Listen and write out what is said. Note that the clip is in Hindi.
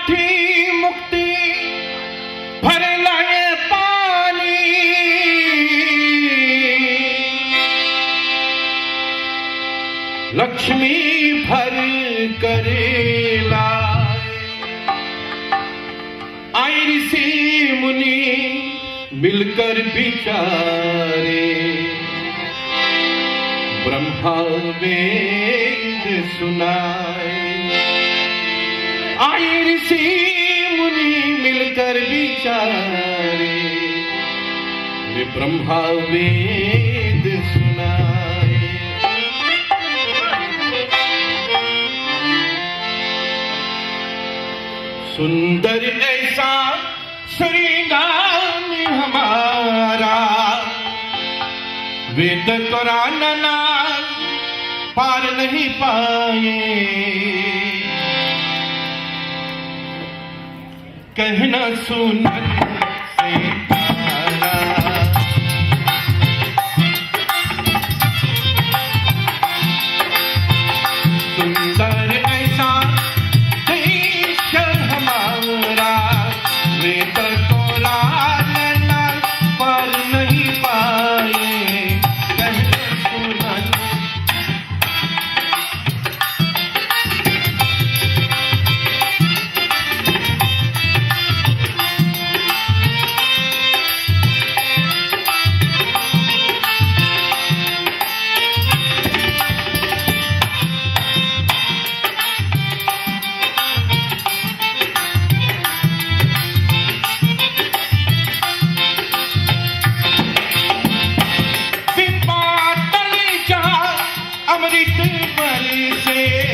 मीठी मुक्ति भर लाए पानी, लक्ष्मी भर करे लाए। आए ऋषि मुनि मिलकर विचारे, ब्रह्मा वेद सुनाए। आए ऋषि मुनि मिलकर विचारे, वे ब्रह्मा वेद सुनाए। सुंदर ऐसा श्रीराम हमारा, वेद कुरान ना पार नहीं पाए। कहना सुनन से प्यारा, सुंदर ऐसा देश हमारा, वेद कुरान ना पार नहीं पाए। अमृत बरसे